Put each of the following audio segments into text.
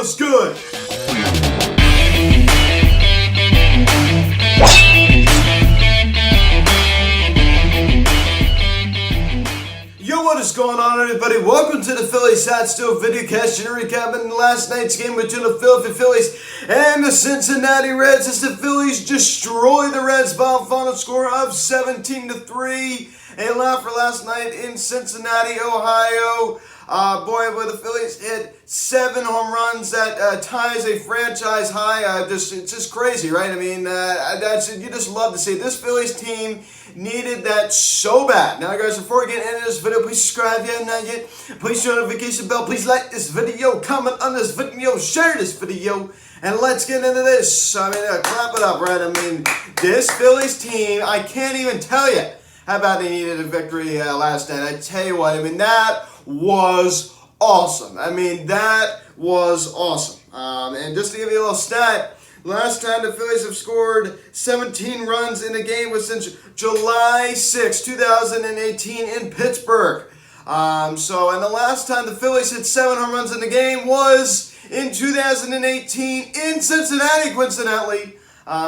what's good? Yo, what is going on, everybody? Welcome to the Phillies Hot Stove Videocast. Recapping last night's game between the Philadelphia Phillies and the Cincinnati Reds as the Phillies destroy the Reds by a final score of 17-3. A lot for last night in Cincinnati, Ohio. Boy, the Phillies hit 7 home runs. That ties a franchise high. It's just crazy, right? I mean, you just love to see it. This Phillies team needed that so bad. Now, guys, before we get into this video, please subscribe if you have not yet. Please turn the notification bell. Please like this video, comment on this video, share this video, and let's get into this. I mean, clap it up, right? I mean, this Phillies team, I can't even tell you how about they needed a victory last night. I tell you what, I mean, that was awesome. I mean, that was awesome. And just to give you a little stat, last time the Phillies have scored 17 runs in a game was since July 6, 2018 in Pittsburgh. And the last time the Phillies hit 7 home runs in a game was in 2018 in Cincinnati, coincidentally.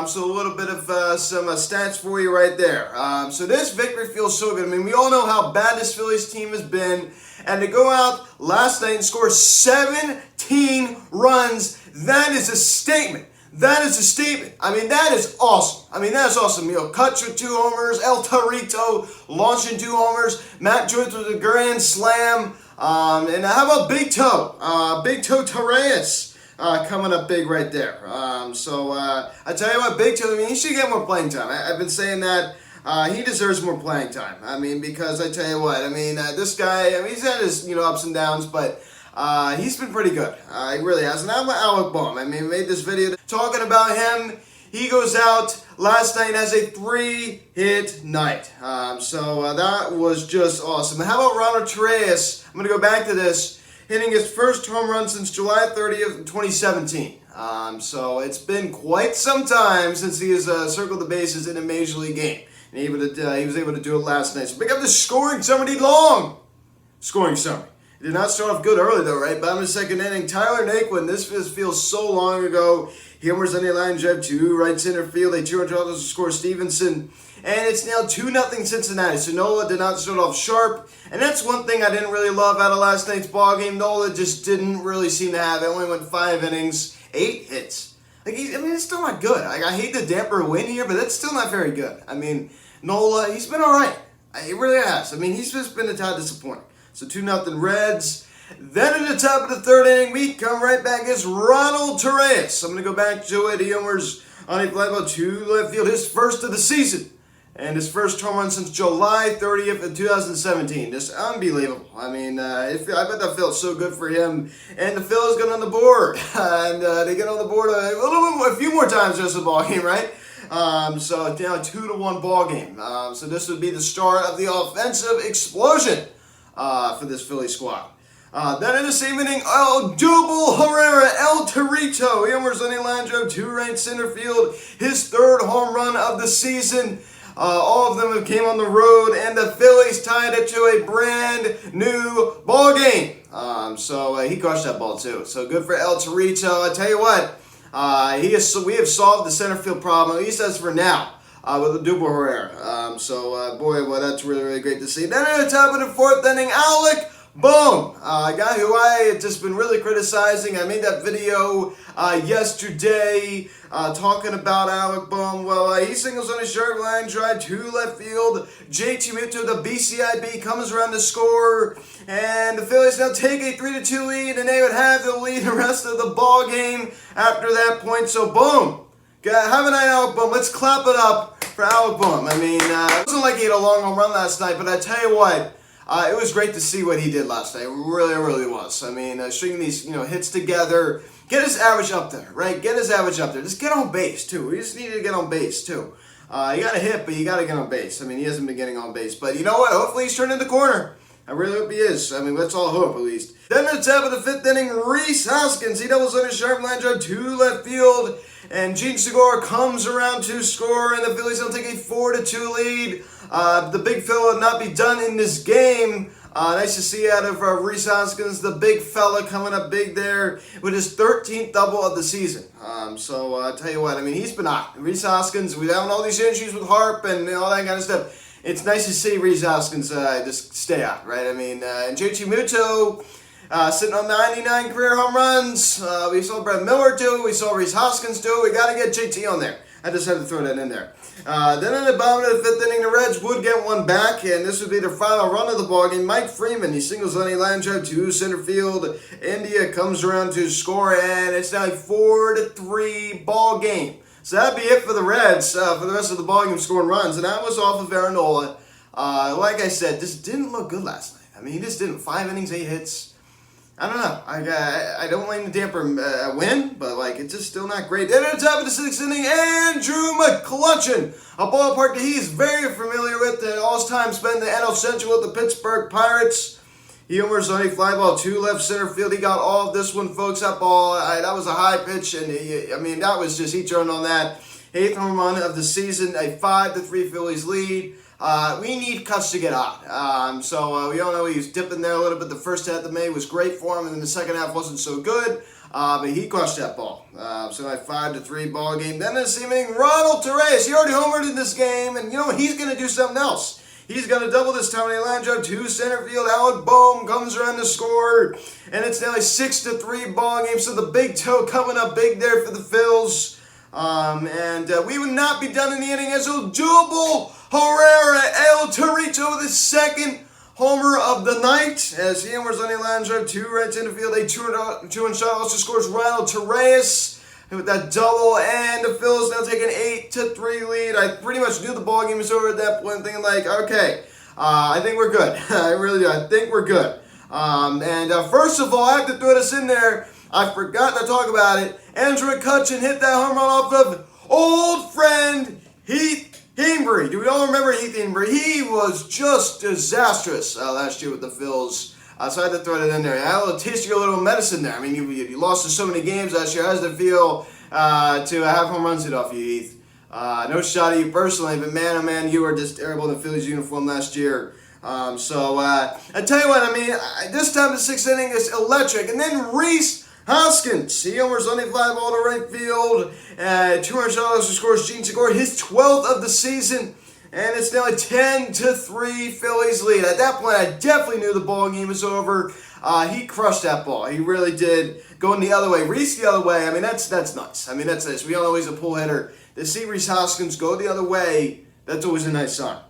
So a little bit of some stats for you right there. So this victory feels so good. I mean, we all know how bad this Phillies team has been. And to go out last night and score 17 runs, that is a statement. That is a statement. I mean, that is awesome. I mean, that's awesome. McCutchen with 2 homers, El Torreyes launching 2 homers, Matt Joyce with a grand slam. And how about Big Toe? Big Toe Torreyes. Coming up big right there. I tell you what, Big Toe, I mean, he should get more playing time. I've been saying that he deserves more playing time. I mean, because I tell you what, I mean, this guy, I mean, he's had his, ups and downs, but he's been pretty good. He really has. And I'm Alec Bohm. I mean, I made this video talking about him. He goes out last night and has a 3-hit night. That was just awesome. How about Ronald Torreyes? I'm going to go back to this. Hitting his first home run since July 30th, 2017. So it's been quite some time since he has circled the bases in a Major League game. And he was able to do it last night. So pick up the scoring summary long. Scoring summary. It did not start off good early though, right? Bottom of the second inning, Tyler Naquin, this feels so long ago. He homers on the line drive to right center field. A 2-run to score Stevenson. And it's now 2-0 Cincinnati. So Nola did not start off sharp. And that's one thing I didn't really love out of last night's ballgame. Nola just didn't really seem to have it. Only went 5 innings, 8 hits. It's still not good. I hate to damper a win here, but that's still not very good. I mean, Nola, he's been all right. He really has. I mean, he's just been a tad disappointing. So 2-0 Reds. Then at the top of the third inning, we come right back as Ronald Torreyes. I'm going to go back to it. He homers on a fly ball to left field, his first of the season. And his first home run since July 30th of 2017. Just unbelievable. I mean, I bet that felt so good for him. And the Phillies got on the board. And they get on the board a few more times just the ball game, right? So now a 2-1 ball game. So this would be the start of the offensive explosion for this Philly squad. Then in the same inning, double Herrera, El Torreyes. He homers on a line drive to right center field. His 3rd home run of the season. All of them came on the road, and the Phillies tied it to a brand new ball game. He crushed that ball too. So good for El Torreyes. I tell you what, we have solved the center field problem, at least as for now, with the double Herrera. Boy, that's really, really great to see. Then at the top of the 4th inning, Alec Bohm, a guy who I had just been really criticizing. I made that video yesterday talking about Alec Bohm. Well, he singles on a sharp line drive to left field. JT Muto, the BCIB, comes around to score. And the Phillies now take a 3-2 lead, and they would have the lead the rest of the ball game after that point. So, boom. Have a night, Alec Bohm. Let's clap it up for Alec Bohm. I mean, it wasn't like he had a long home run last night, but I tell you what, it was great to see what he did last night. It really, really was. I mean, stringing these, hits together, get his average up there, right? Get his average up there. Just get on base, too. We just needed to get on base, too. You got to hit, but you got to get on base. I mean, he hasn't been getting on base. But you know what? Hopefully he's turning the corner. I really hope he is. I mean, let's all hope, at least. Then at the top of the 5th inning, Rhys Hoskins. He doubles on a sharp line drive to left field. And Gene Segura comes around to score, and the Phillies will take a 4-2 lead. The big fella will not be done in this game. Nice to see out of Rhys Hoskins, the big fella coming up big there with his 13th double of the season. So I'll tell you what, I mean, he's been hot. Rhys Hoskins, we've had all these issues with Harp and all that kind of stuff. It's nice to see Rhys Hoskins just stay out, right? I mean, and JT Muto sitting on 99 career home runs. We saw Brad Miller do it. We saw Rhys Hoskins do it. We got to get JT on there. I just had to throw that in there. Then in the bottom of the fifth inning, the Reds would get one back, and this would be their final run of the ballgame. Mike Freeman, he singles on a line drive to center field. India comes around to score, and it's now a 4-3 ball game. So that'd be it for the Reds for the rest of the ballgame scoring runs, and that was off of Aaron. Like I said, this didn't look good last night. I mean, he just didn't. 5 innings, 8 hits. I don't know. I don't like to damper a win, but like it's just still not great. Then at the top of the 6th inning, Andrew McCutchen, a ballpark that he's very familiar with, and all his time spent in the NL Central with the Pittsburgh Pirates. He homers on a fly ball to left center field. He got all of this one, folks. That ball, that was a high pitch, and that was just, he turned on that. 8th home run of the season, a 5-3 Phillies lead. We need Cutch to get hot. So we all know he was dipping there a little bit. The first half of May was great for him, and then the second half wasn't so good. But he crushed that ball. So a 5-3 ball game. Then this evening, Ronald Torreyes. He already homered in this game, and you know what? He's going to do something else. He's going to double this time in a line drive to center field. Alec Boehm comes around to score, and it's now a 6-3 ball game. So the big toe coming up big there for the Phils. We would not be done in the inning as a double Herrera El Torito with his second homer of the night as he homers on a line drive to right center field. A two-run shot also scores Ronald Torreyes with that double, and the Phillies now take an 8-3 lead. I pretty much knew the ball game was over at that point, thinking like, okay, I think we're good. I really do. I think we're good. First of all, I have to throw this in there. I forgot to talk about it. Andrew McCutchen hit that home run off of old friend Heath Hembree. Do we all remember Heath Hembree? He was just disastrous last year with the Phils. So I had to throw that in there. I had a little taste of your little medicine there. I mean, you lost to so many games last year. How does it feel to have home runs hit off you, Heath? No shot at you personally, but man, oh man, you were just terrible in the Phillies uniform last year. I tell you what, I mean, this time the 6th inning is electric. And then Rhys Hoskins, he homers on a fly ball to right field. $200 scores Gene Segura, his 12th of the season. And it's now a 10-3 Phillies lead. At that point, I definitely knew the ball game was over. He crushed that ball. He really did. Going the other way. Rhys the other way. I mean, that's nuts. I mean, that's nice. We all know he's a pull hitter. To see Rhys Hoskins go the other way, that's always a nice sign.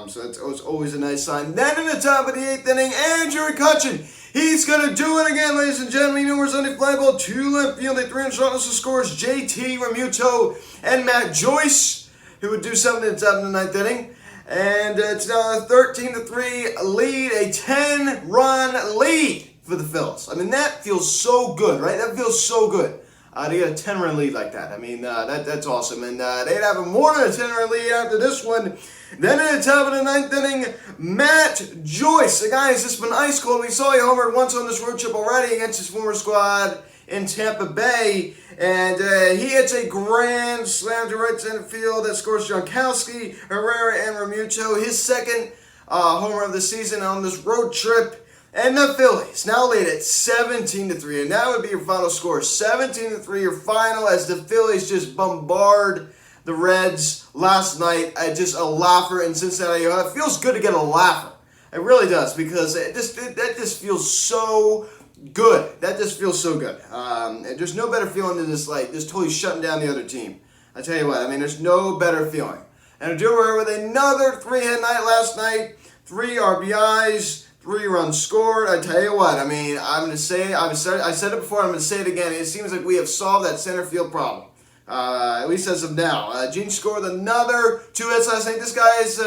So that's always a nice sign. Then in the top of the 8th inning, Andrew McCutchen. He's going to do it again, ladies and gentlemen. He homers on a fly ball to left field. A 3-run shot also scores JT Realmuto and Matt Joyce, who would do something in the top of the 9th inning. And it's now a 13-3 lead, a 10-run lead for the Phillies. I mean, that feels so good, right? That feels so good. To get a 10-run lead like that. I mean, that's awesome. And they'd have a more than a 10-run lead after this one. Then at the top of the 9th inning, Matt Joyce. The guy has just been ice cold. We saw he homered once on this road trip already against his former squad in Tampa Bay. And he hits a grand slam to right center field that scores Gronkowski, Herrera, and Realmuto. His second homer of the season on this road trip. And the Phillies now lead at 17-3, and that would be your final score. 17-3, your final, as the Phillies just bombard the Reds last night. Just a laugher in Cincinnati. It feels good to get a laugher. It really does, because that just feels so good. That just feels so good. And there's no better feeling than just totally shutting down the other team. I tell you what, I mean, there's no better feeling. And Herrera with another 3-hit night last night, 3 RBIs. 3 runs scored. I tell you what, I mean, I'm going to say, I said it before, I'm going to say it again. It seems like we have solved that center field problem, at least as of now. Gene scored another 2 hits last night. This guy's,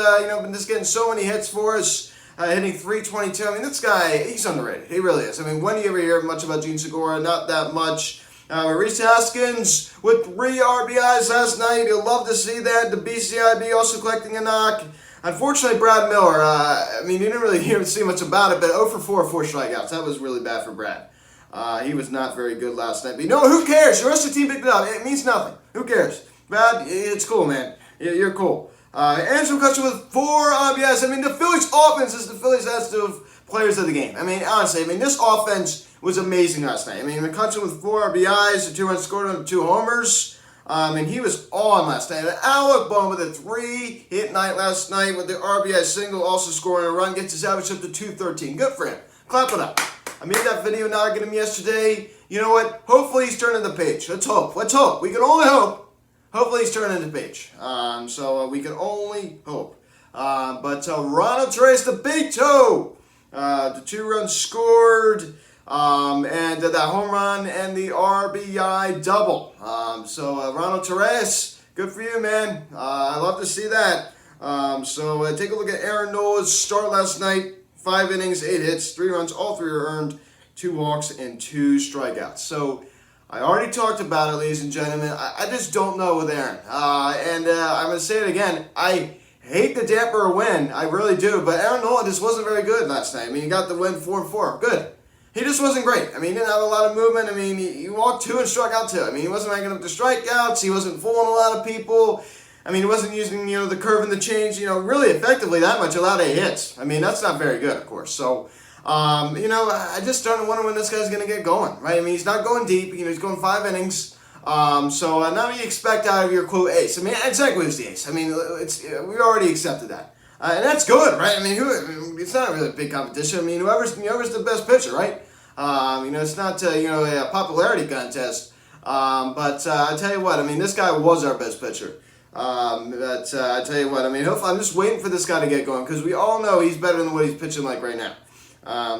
been just getting so many hits for us, hitting .322. I mean, this guy, he's underrated. He really is. I mean, when do you ever hear much about Gene Segura? Not that much. Rhys Hoskins with 3 RBIs last night. You'll love to see that. The BCIB also collecting a knock. Unfortunately, Brad Miller, you didn't really hear see much about it, but 0 for 4 strikeouts. That was really bad for Brad. He was not very good last night. But who cares? The rest of the team picked it up. It means nothing. Who cares? Brad, it's cool, man. You're cool. Andrew McCutchen with 4 RBIs. I mean, the Phillies offense is the Phillies has to have players of the game. I mean, honestly, this offense was amazing last night. I mean, McCutchen with 4 RBIs, 2 runs scored on 2 homers. And he was on last night. And Alec Bohm with a 3-hit night last night with the RBI single, also scoring a run, gets his average up to 213. Good for him. Clap it up. I made that video knocking him yesterday. You know what? Hopefully he's turning the page. Let's hope. Let's hope. We can only hope. Hopefully he's turning the page. So we can only hope. But Ronald Torreyes, the big toe. The 2 runs scored. And that home run and the RBI double. So Ronald Torreyes, good for you, man. I love to see that. So take a look at Aaron Nola's start last night. 5 innings, 8 hits, 3 runs, all 3 are earned, 2 walks, and 2 strikeouts. So I already talked about it, ladies and gentlemen. I just don't know with Aaron. And I'm going to say it again. I hate the damper a win. I really do. But Aaron Nola just wasn't very good last night. I mean, he got the win 4-4. Good. He just wasn't great. I mean, he didn't have a lot of movement. I mean, he walked 2 and struck out 2. I mean, he wasn't making up the strikeouts. He wasn't fooling a lot of people. I mean, he wasn't using, the curve and the change, really effectively that much, a lot of hits. I mean, that's not very good, of course. So, I just started wondering when this guy's going to get going, right? I mean, he's not going deep. He's going 5 innings. So now you expect out of your, quote, ace. I mean, exactly who's the ace. I mean, we already accepted that. And that's good, right? I mean, it's not really a big competition. I mean, whoever's the best pitcher, right? It's not, a popularity contest. But I tell you what, I mean, this guy was our best pitcher. But I tell you what, I mean, hopefully, I'm just waiting for this guy to get going because we all know he's better than what he's pitching like right now.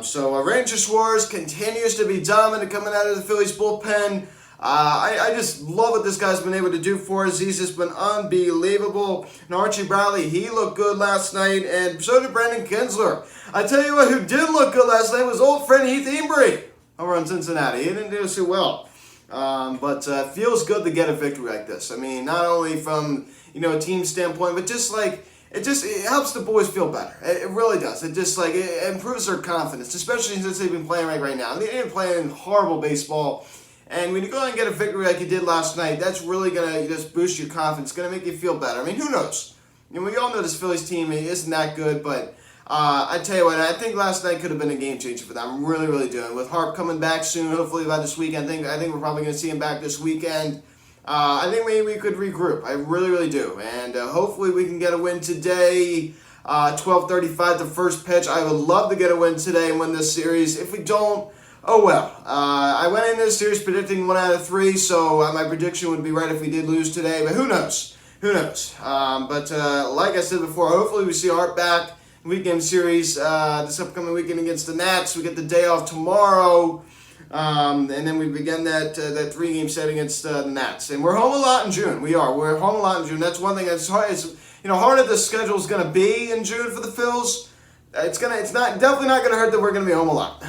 So Ranger Suarez continues to be dominant coming out of the Phillies bullpen. I just love what this guy's been able to do for us. He's just been unbelievable. And Archie Bradley, he looked good last night, and so did Brandon Kinsler. I tell you what, who did look good last night was old friend Heath Embry over in Cincinnati. He didn't do so well. But it feels good to get a victory like this. I mean, not only from, a team standpoint, but just like, it helps the boys feel better. It really does. It just it improves their confidence, especially since they've been playing right now. They've been playing horrible baseball. And when you go out and get a victory like you did last night, that's really going to just boost your confidence. It's going to make you feel better. I mean, who knows? We all know this Phillies team isn't that good, but I tell you what, I think last night could have been a game changer for them. I'm really, really doing. With Harp coming back soon, hopefully by this weekend, I think we're probably going to see him back this weekend. I think maybe we could regroup. I really, really do. And hopefully we can get a win today. 12:35, the first pitch. I would love to get a win today and win this series. If we don't, oh well. I went into this series predicting 1 out of 3, so my prediction would be right if we did lose today. But who knows? Who knows? But like I said before, hopefully we see Art back. Weekend series this upcoming weekend against the Nats. We get the day off tomorrow. And then we begin that 3-game set against the Nats. And we're home a lot in June. We are. We're home a lot in June. That's one thing that's hard. It's, harder the schedule is going to be in June for the Phils. Definitely not going to hurt that we're going to be home a lot.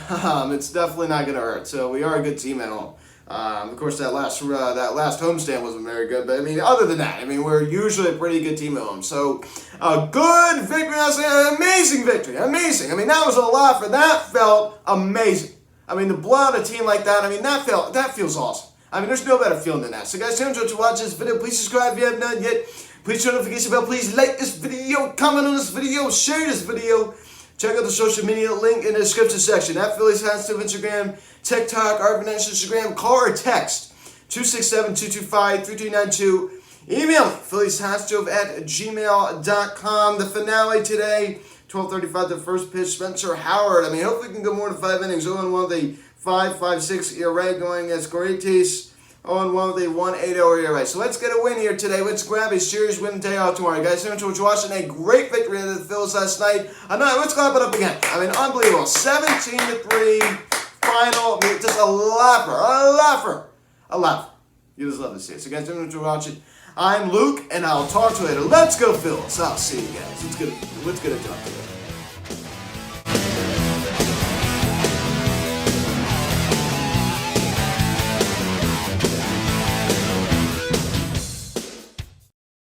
It's definitely not going to hurt. So we are a good team at home. Of course, that last homestand wasn't very good. But, other than that, we're usually a pretty good team at home. So, a good victory. An amazing victory. Amazing. That was a lot for that. Felt amazing. The blowout a team like that, that feels awesome. There's no better feeling than that. So, guys, if you enjoyed to watch this video, please subscribe if you haven't done yet. Please turn on the notification bell. Please like this video, comment on this video, share this video. Check out the social media link in the description section. At Phillies Hats to Instagram, TikTok, Arvin Instagram. Call or text 267-225-3392. Email me, phillieshatstove@gmail.com. The finale today, 12:35, the first pitch, Spencer Howard. Hopefully we can go more than 5 innings. 0-1 with a 5.56 ERA going against Corrientes. 0-1 with a 1.80 ERA. So let's get a win here today. Let's grab a series win day off tomorrow. Guys, thanks for watching. A great victory of the Phillies last night. Let's clap it up again. Unbelievable. 17-3 final. Just a laugher. You just love to see it. So guys, thanks for watching. I'm Luke, and I'll talk to you later. Let's go, Phillies. I'll see you guys. Let's get it done today.